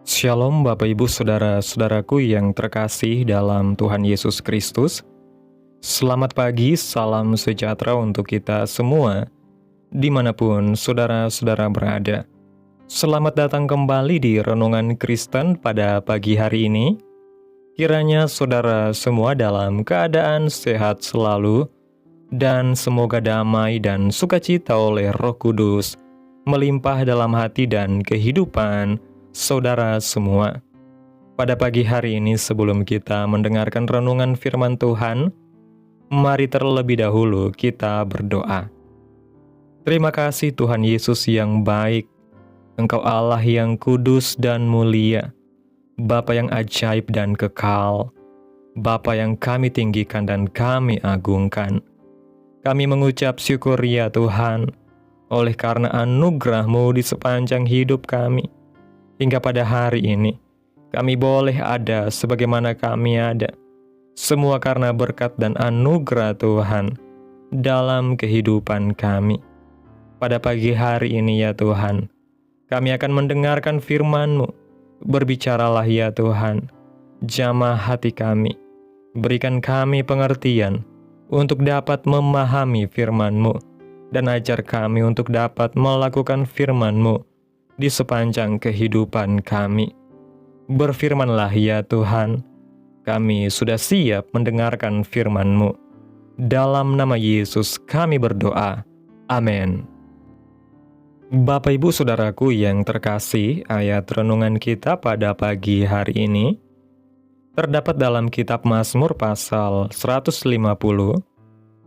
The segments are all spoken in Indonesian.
Shalom Bapak Ibu Saudara-saudaraku yang terkasih dalam Tuhan Yesus Kristus. Selamat pagi, salam sejahtera untuk kita semua, dimanapun saudara-saudara berada. Selamat datang kembali di Renungan Kristen pada pagi hari ini. Kiranya saudara semua dalam keadaan sehat selalu, dan semoga damai dan sukacita oleh Roh Kudus melimpah dalam hati dan kehidupan saudara semua. Pada pagi hari ini sebelum kita mendengarkan renungan firman Tuhan, mari terlebih dahulu kita berdoa. Terima kasih Tuhan Yesus yang baik, Engkau Allah yang kudus dan mulia, Bapa yang ajaib dan kekal, Bapa yang kami tinggikan dan kami agungkan. Kami mengucap syukur ya Tuhan, oleh karena anugerah-Mu di sepanjang hidup kami. Hingga pada hari ini, kami boleh ada sebagaimana kami ada. Semua karena berkat dan anugerah Tuhan dalam kehidupan kami. Pada pagi hari ini ya Tuhan, kami akan mendengarkan firman-Mu. Berbicaralah ya Tuhan, jamah hati kami. Berikan kami pengertian untuk dapat memahami firman-Mu. Dan ajar kami untuk dapat melakukan firman-Mu di sepanjang kehidupan kami. Berfirmanlah ya Tuhan, kami sudah siap mendengarkan firman-Mu. Dalam nama Yesus kami berdoa. Amin. Bapak Ibu Saudaraku yang terkasih, ayat renungan kita pada pagi hari ini terdapat dalam kitab Mazmur pasal 150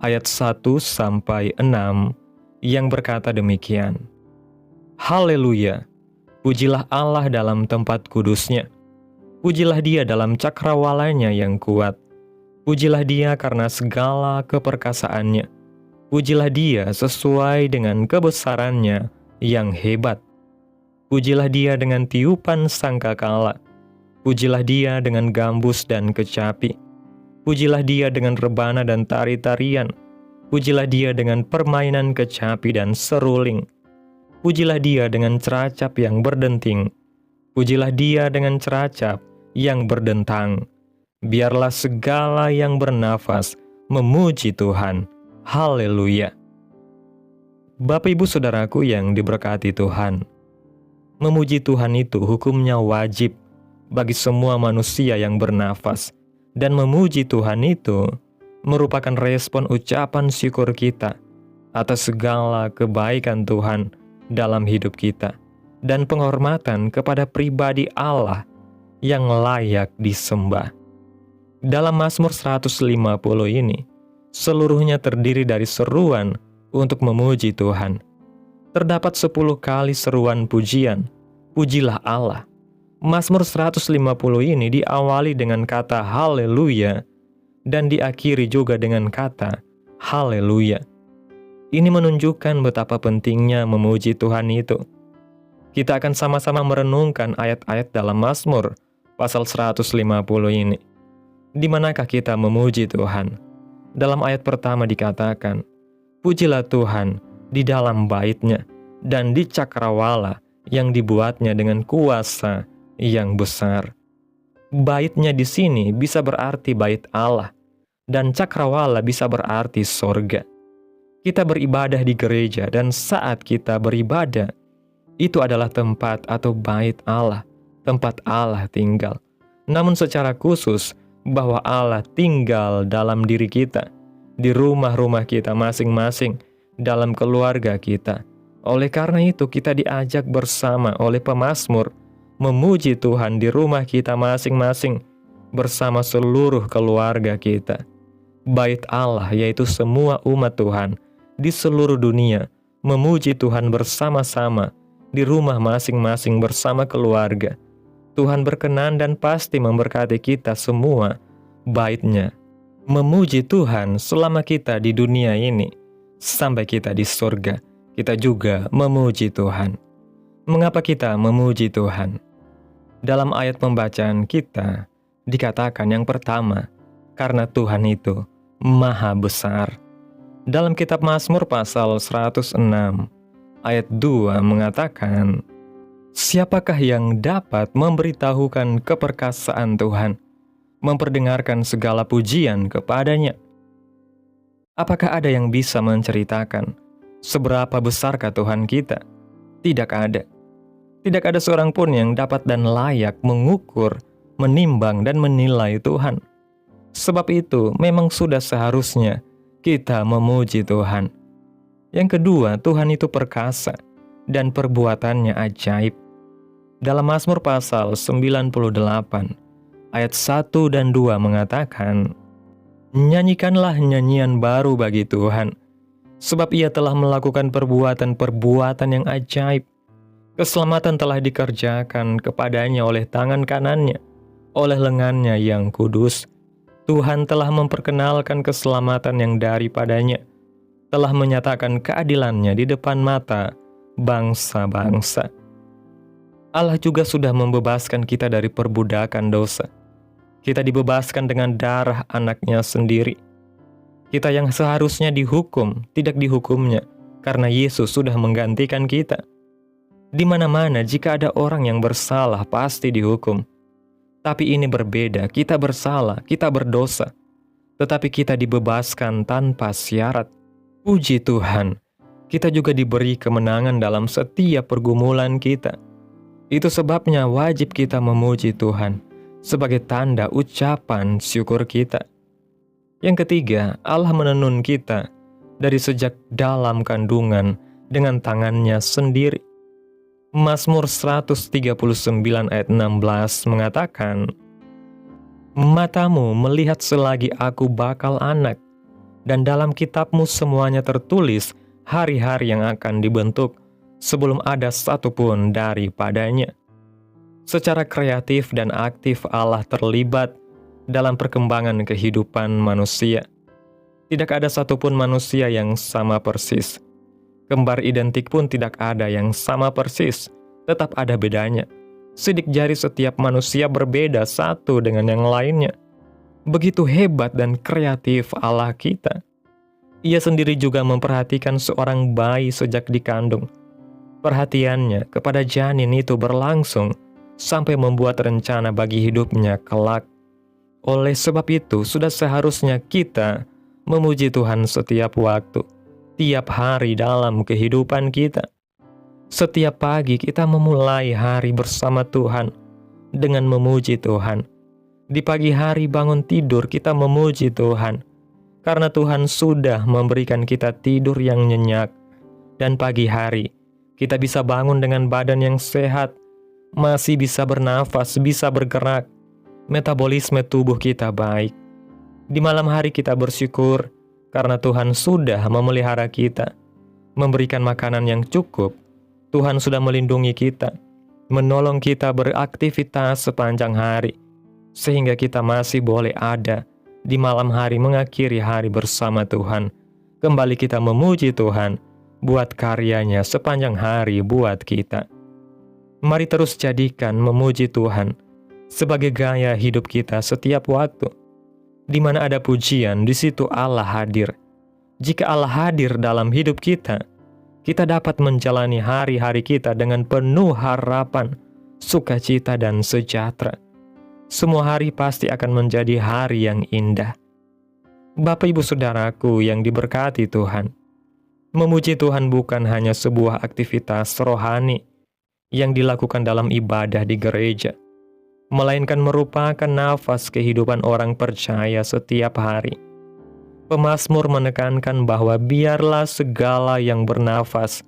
ayat 1-6 yang berkata demikian. Haleluya, pujilah Allah dalam tempat kudusnya. Pujilah Dia dalam cakrawalanya yang kuat. Pujilah Dia karena segala keperkasaannya. Pujilah Dia sesuai dengan kebesarannya yang hebat. Pujilah Dia dengan tiupan sangkakala. Pujilah Dia dengan gambus dan kecapi. Pujilah Dia dengan rebana dan tari-tarian. Pujilah Dia dengan permainan kecapi dan seruling. Pujilah Dia dengan ceracap yang berdenting. Pujilah Dia dengan ceracap yang berdentang. Biarlah segala yang bernafas memuji Tuhan. Haleluya. Bapak Ibu Saudaraku yang diberkati Tuhan, memuji Tuhan itu hukumnya wajib bagi semua manusia yang bernafas. Dan memuji Tuhan itu merupakan respon ucapan syukur kita atas segala kebaikan Tuhan dalam hidup kita, dan penghormatan kepada pribadi Allah yang layak disembah. Dalam Mazmur 150 ini, seluruhnya terdiri dari seruan untuk memuji Tuhan. Terdapat 10 kali seruan pujian, pujilah Allah. Mazmur 150 ini diawali dengan kata haleluya dan diakhiri juga dengan kata haleluya. Ini menunjukkan betapa pentingnya memuji Tuhan itu. Kita akan sama-sama merenungkan ayat-ayat dalam Mazmur pasal 150 ini. Di manakah kita memuji Tuhan? Dalam ayat pertama dikatakan, pujilah Tuhan di dalam bait-Nya dan di cakrawala yang dibuatnya dengan kuasa yang besar. Bait-Nya di sini bisa berarti bait Allah, dan cakrawala bisa berarti sorga. Kita beribadah di gereja, dan saat kita beribadah, itu adalah tempat atau bait Allah, tempat Allah tinggal. Namun secara khusus, bahwa Allah tinggal dalam diri kita, di rumah-rumah kita masing-masing, dalam keluarga kita. Oleh karena itu, kita diajak bersama oleh pemazmur memuji Tuhan di rumah kita masing-masing bersama seluruh keluarga kita. Bait Allah, yaitu semua umat Tuhan di seluruh dunia, memuji Tuhan bersama-sama di rumah masing-masing bersama keluarga. Tuhan berkenan dan pasti memberkati kita semua. Bait-Nya memuji Tuhan selama kita di dunia ini, sampai kita di surga, kita juga memuji Tuhan. Mengapa kita memuji Tuhan? Dalam ayat pembacaan kita, dikatakan yang pertama, karena Tuhan itu maha besar. Dalam kitab Mazmur pasal 106, ayat 2 mengatakan, Siapakah yang dapat memberitahukan keperkasaan Tuhan, memperdengarkan segala pujian kepadanya? Apakah ada yang bisa menceritakan seberapa besarkah Tuhan kita? Tidak ada. Tidak ada seorang pun yang dapat dan layak mengukur, menimbang, dan menilai Tuhan. Sebab itu, memang sudah seharusnya kita memuji Tuhan. Yang kedua, Tuhan itu perkasa dan perbuatannya ajaib. Dalam Mazmur pasal 98, ayat 1 dan 2 mengatakan, "Nyanyikanlah nyanyian baru bagi Tuhan, sebab Ia telah melakukan perbuatan-perbuatan yang ajaib. Keselamatan telah dikerjakan kepadanya oleh tangan kanannya, oleh lengannya yang kudus. Tuhan telah memperkenalkan keselamatan yang daripadanya, telah menyatakan keadilannya di depan mata bangsa-bangsa." Allah juga sudah membebaskan kita dari perbudakan dosa. Kita dibebaskan dengan darah anaknya sendiri. Kita yang seharusnya dihukum, tidak dihukumnya, karena Yesus sudah menggantikan kita. Di mana-mana jika ada orang yang bersalah pasti dihukum. Tapi ini berbeda, kita bersalah, kita berdosa. Tetapi kita dibebaskan tanpa syarat. Puji Tuhan, kita juga diberi kemenangan dalam setiap pergumulan kita. Itu sebabnya wajib kita memuji Tuhan sebagai tanda ucapan syukur kita. Yang ketiga, Allah menenun kita dari sejak dalam kandungan dengan tangannya sendiri. Mazmur 139 ayat 16 mengatakan, "Matamu melihat selagi aku bakal anak, dan dalam kitabmu semuanya tertulis hari-hari yang akan dibentuk, sebelum ada satupun daripadanya." Secara kreatif dan aktif Allah terlibat dalam perkembangan kehidupan manusia. Tidak ada satupun manusia yang sama persis. Kembar identik pun tidak ada yang sama persis, tetap ada bedanya. Sidik jari setiap manusia berbeda satu dengan yang lainnya. Begitu hebat dan kreatif Allah kita. Ia sendiri juga memperhatikan seorang bayi sejak dikandung. Perhatiannya kepada janin itu berlangsung sampai membuat rencana bagi hidupnya kelak. Oleh sebab itu, sudah seharusnya kita memuji Tuhan setiap waktu, tiap hari dalam kehidupan kita. Setiap pagi kita memulai hari bersama Tuhan dengan memuji Tuhan. Di pagi hari bangun tidur kita memuji Tuhan, karena Tuhan sudah memberikan kita tidur yang nyenyak. Dan pagi hari kita bisa bangun dengan badan yang sehat, masih bisa bernafas, bisa bergerak, metabolisme tubuh kita baik. Di malam hari kita bersyukur karena Tuhan sudah memelihara kita, memberikan makanan yang cukup. Tuhan sudah melindungi kita, menolong kita beraktivitas sepanjang hari, sehingga kita masih boleh ada di malam hari mengakhiri hari bersama Tuhan. Kembali kita memuji Tuhan buat karyanya sepanjang hari buat kita. Mari terus jadikan memuji Tuhan sebagai gaya hidup kita setiap waktu. Di mana ada pujian, di situ Allah hadir. Jika Allah hadir dalam hidup kita, kita dapat menjalani hari-hari kita dengan penuh harapan, sukacita, dan sejahtera. Semua hari pasti akan menjadi hari yang indah. Bapak Ibu Saudaraku yang diberkati Tuhan, memuji Tuhan bukan hanya sebuah aktivitas rohani yang dilakukan dalam ibadah di gereja, melainkan merupakan nafas kehidupan orang percaya setiap hari. Pemazmur menekankan bahwa biarlah segala yang bernafas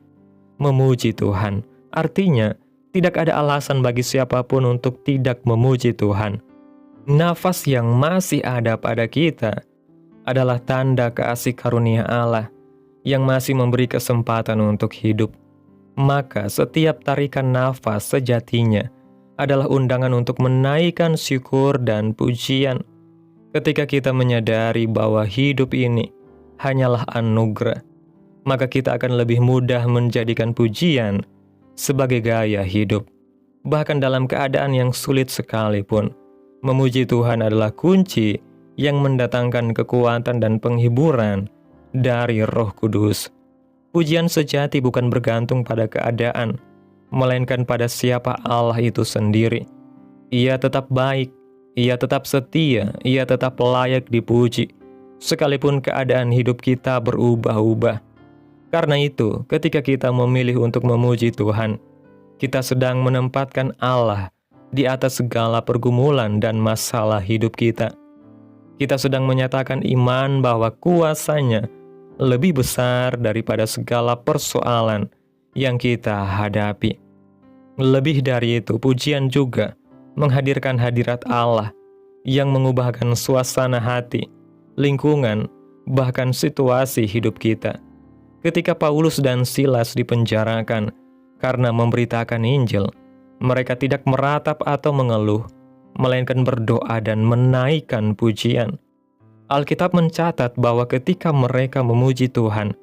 memuji Tuhan. Artinya, tidak ada alasan bagi siapapun untuk tidak memuji Tuhan. Nafas yang masih ada pada kita adalah tanda kasih karunia Allah yang masih memberi kesempatan untuk hidup. Maka setiap tarikan nafas sejatinya adalah undangan untuk menaikkan syukur dan pujian. Ketika kita menyadari bahwa hidup ini hanyalah anugerah, maka kita akan lebih mudah menjadikan pujian sebagai gaya hidup. Bahkan dalam keadaan yang sulit sekalipun, memuji Tuhan adalah kunci yang mendatangkan kekuatan dan penghiburan dari Roh Kudus. Pujian sejati bukan bergantung pada keadaan, melainkan pada siapa Allah itu sendiri. Ia tetap baik, Ia tetap setia, Ia tetap layak dipuji, sekalipun keadaan hidup kita berubah-ubah. Karena itu, ketika kita memilih untuk memuji Tuhan, kita sedang menempatkan Allah di atas segala pergumulan dan masalah hidup kita. Kita sedang menyatakan iman bahwa kuasa-Nya lebih besar daripada segala persoalan yang kita hadapi. Lebih dari itu, pujian juga menghadirkan hadirat Allah yang mengubahkan suasana hati, lingkungan, bahkan situasi hidup kita. Ketika Paulus dan Silas dipenjarakan karena memberitakan Injil, mereka tidak meratap atau mengeluh, melainkan berdoa dan menaikkan pujian. Alkitab mencatat bahwa ketika mereka memuji Tuhan,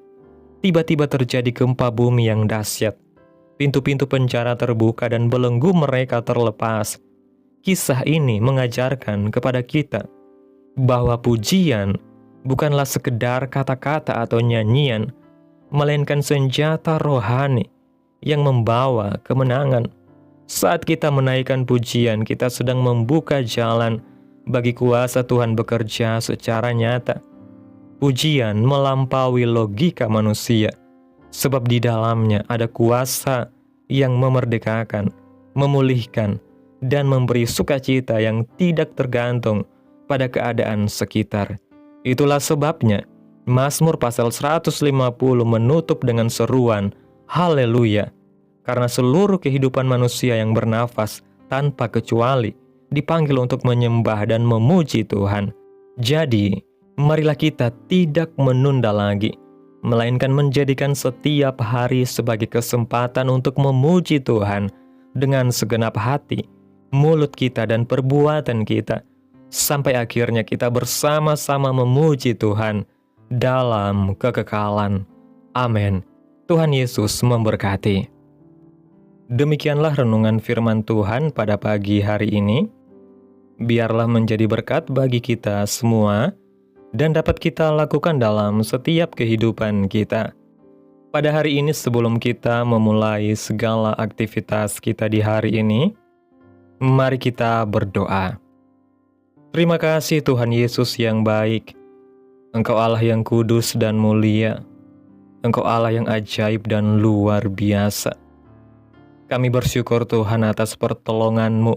tiba-tiba terjadi gempa bumi yang dahsyat. Pintu-pintu penjara terbuka dan belenggu mereka terlepas. Kisah ini mengajarkan kepada kita bahwa pujian bukanlah sekedar kata-kata atau nyanyian, melainkan senjata rohani yang membawa kemenangan. Saat kita menaikkan pujian, kita sedang membuka jalan bagi kuasa Tuhan bekerja secara nyata. Pujian melampaui logika manusia, sebab di dalamnya ada kuasa yang memerdekakan, memulihkan, dan memberi sukacita yang tidak tergantung pada keadaan sekitar. Itulah sebabnya Mazmur pasal 150 menutup dengan seruan Haleluya, karena seluruh kehidupan manusia yang bernafas tanpa kecuali dipanggil untuk menyembah dan memuji Tuhan. Jadi, marilah kita tidak menunda lagi, melainkan menjadikan setiap hari sebagai kesempatan untuk memuji Tuhan dengan segenap hati, mulut kita dan perbuatan kita, sampai akhirnya kita bersama-sama memuji Tuhan dalam kekekalan. Amin. Tuhan Yesus memberkati. Demikianlah renungan firman Tuhan pada pagi hari ini. Biarlah menjadi berkat bagi kita semua dan dapat kita lakukan dalam setiap kehidupan kita. Pada hari ini, sebelum kita memulai segala aktivitas kita di hari ini, mari kita berdoa. Terima kasih Tuhan Yesus yang baik. Engkau Allah yang kudus dan mulia. Engkau Allah yang ajaib dan luar biasa. Kami bersyukur Tuhan atas pertolongan-Mu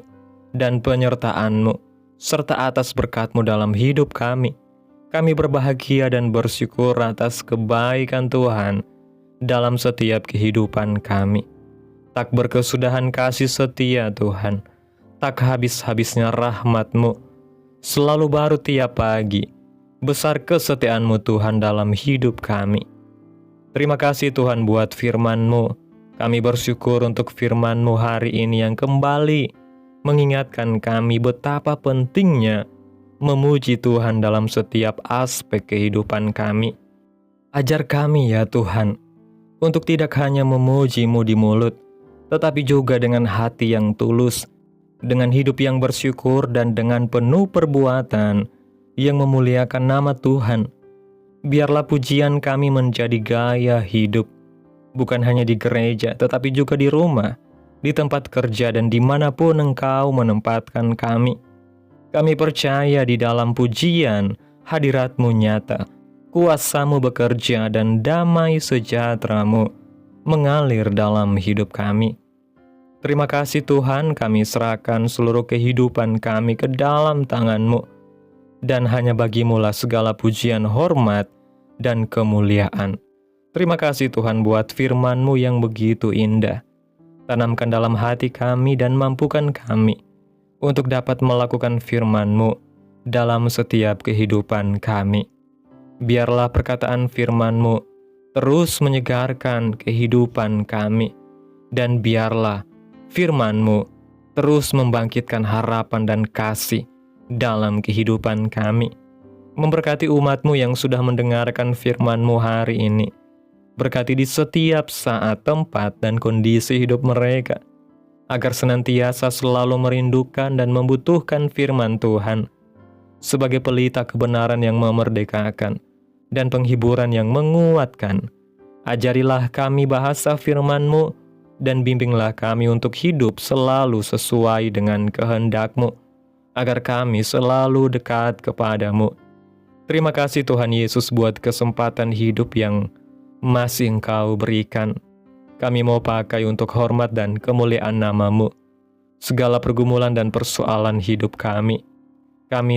dan penyertaan-Mu, serta atas berkat-Mu dalam hidup kami. Kami berbahagia dan bersyukur atas kebaikan Tuhan dalam setiap kehidupan kami. Tak berkesudahan kasih setia Tuhan, tak habis-habisnya rahmat-Mu, selalu baru tiap pagi. Besar kesetiaan-Mu Tuhan dalam hidup kami. Terima kasih Tuhan buat firman-Mu. Kami bersyukur untuk firman-Mu hari ini yang kembali mengingatkan kami betapa pentingnya memuji Tuhan dalam setiap aspek kehidupan kami. Ajar kami ya Tuhan, untuk tidak hanya memuji-Mu di mulut, tetapi juga dengan hati yang tulus, dengan hidup yang bersyukur dan dengan penuh perbuatan yang memuliakan nama Tuhan. Biarlah pujian kami menjadi gaya hidup, bukan hanya di gereja, tetapi juga di rumah, di tempat kerja, dan dimanapun Engkau menempatkan kami. Kami percaya di dalam pujian, hadirat-Mu nyata, kuasa-Mu bekerja, dan damai sejahtera-Mu mengalir dalam hidup kami. Terima kasih Tuhan, kami serahkan seluruh kehidupan kami ke dalam tangan-Mu, dan hanya bagi-Mu-lah segala pujian, hormat, dan kemuliaan. Terima kasih Tuhan buat firman-Mu yang begitu indah. Tanamkan dalam hati kami dan mampukan kami untuk dapat melakukan firman-Mu dalam setiap kehidupan kami. Biarlah perkataan firman-Mu terus menyegarkan kehidupan kami, dan biarlah firman-Mu terus membangkitkan harapan dan kasih dalam kehidupan kami. Memberkati umat-Mu yang sudah mendengarkan firman-Mu hari ini. Berkati di setiap saat, tempat, dan kondisi hidup mereka, agar senantiasa selalu merindukan dan membutuhkan firman Tuhan sebagai pelita kebenaran yang memerdekakan dan penghiburan yang menguatkan. Ajarilah kami bahasa firman-Mu dan bimbinglah kami untuk hidup selalu sesuai dengan kehendak-Mu, agar kami selalu dekat kepadamu. Terima kasih Tuhan Yesus buat kesempatan hidup yang masih Engkau berikan. Kami mau pakai untuk hormat dan kemuliaan nama-Mu. Segala pergumulan dan persoalan hidup kami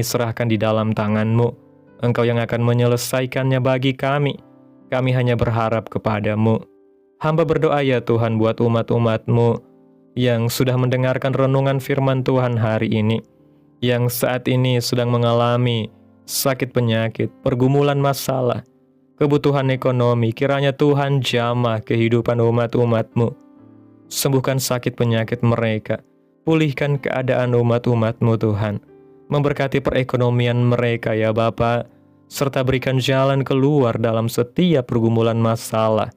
serahkan di dalam tangan-Mu. Engkau yang akan menyelesaikannya bagi kami. Kami hanya berharap kepadamu. Hamba berdoa ya Tuhan buat umat-umat-Mu yang sudah mendengarkan renungan firman Tuhan hari ini, yang saat ini sedang mengalami sakit penyakit, pergumulan masalah, kebutuhan ekonomi. Kiranya Tuhan jamah kehidupan umat-umat-Mu. Sembuhkan sakit penyakit mereka, pulihkan keadaan umat-umat-Mu Tuhan. Memberkati perekonomian mereka ya Bapa, serta berikan jalan keluar dalam setiap pergumulan masalah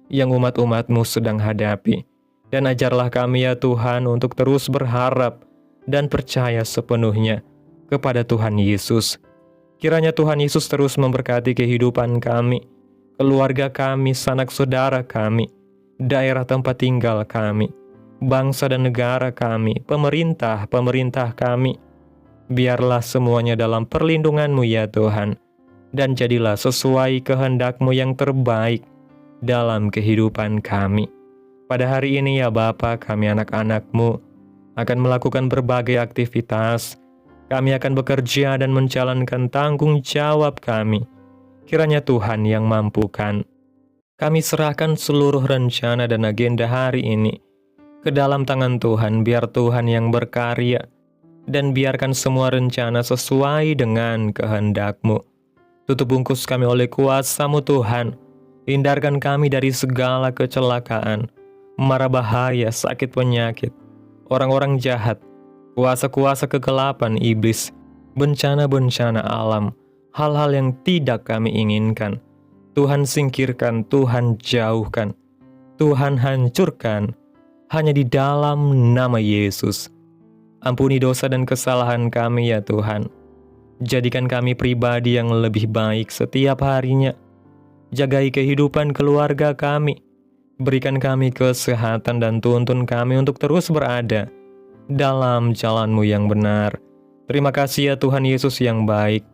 yang umat-umat-Mu sedang hadapi. Dan ajarlah kami ya Tuhan untuk terus berharap dan percaya sepenuhnya kepada Tuhan Yesus. Kiranya Tuhan Yesus terus memberkati kehidupan kami, keluarga kami, sanak saudara kami, daerah tempat tinggal kami, bangsa dan negara kami, pemerintah kami. Biarlah semuanya dalam perlindungan-Mu ya Tuhan, dan jadilah sesuai kehendak-Mu yang terbaik dalam kehidupan kami. Pada hari ini ya Bapa, kami anak-anak-Mu akan melakukan berbagai aktivitas. Kami akan bekerja dan menjalankan tanggung jawab kami. Kiranya Tuhan yang mampukan. Kami serahkan seluruh rencana dan agenda hari ini ke dalam tangan Tuhan, biar Tuhan yang berkarya, dan biarkan semua rencana sesuai dengan kehendak-Mu. Tutup bungkus kami oleh kuasa-Mu Tuhan. Hindarkan kami dari segala kecelakaan, mara bahaya, sakit penyakit, orang-orang jahat, kuasa-kuasa kegelapan iblis, bencana-bencana alam, hal-hal yang tidak kami inginkan. Tuhan singkirkan, Tuhan jauhkan, Tuhan hancurkan, hanya di dalam nama Yesus. Ampuni dosa dan kesalahan kami ya Tuhan. Jadikan kami pribadi yang lebih baik setiap harinya. Jagai kehidupan keluarga kami. Berikan kami kesehatan dan tuntun kami untuk terus berada dalam jalan-Mu yang benar. Terima kasih ya Tuhan Yesus yang baik.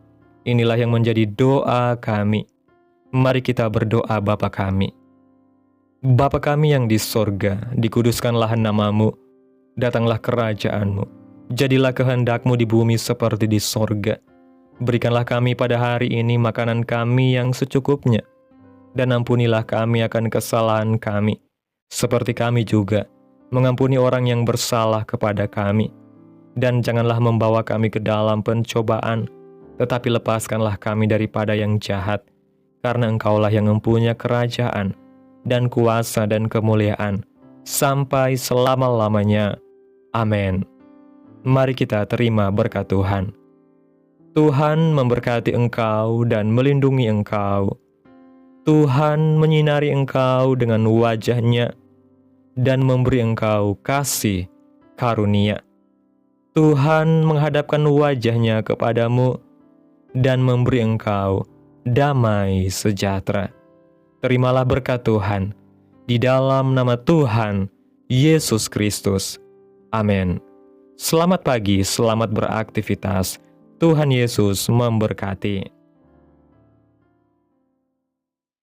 Inilah yang menjadi doa kami. Mari kita berdoa Bapa kami. Bapa kami yang di sorga, dikuduskanlah nama-Mu. Datanglah kerajaan-Mu. Jadilah kehendak-Mu di bumi seperti di sorga. Berikanlah kami pada hari ini makanan kami yang secukupnya. Dan ampunilah kami akan kesalahan kami, seperti kami juga mengampuni orang yang bersalah kepada kami. Dan janganlah membawa kami ke dalam pencobaan, tetapi lepaskanlah kami daripada yang jahat, karena Engkaulah yang mempunyai kerajaan, dan kuasa dan kemuliaan, sampai selama-lamanya. Amin. Mari kita terima berkat Tuhan. Tuhan memberkati engkau dan melindungi engkau. Tuhan menyinari engkau dengan wajah-Nya dan memberi engkau kasih karunia. Tuhan menghadapkan wajah-Nya kepadamu dan memberi engkau damai sejahtera. Terimalah berkat Tuhan di dalam nama Tuhan Yesus Kristus. Amin. Selamat pagi, selamat beraktivitas. Tuhan Yesus memberkati.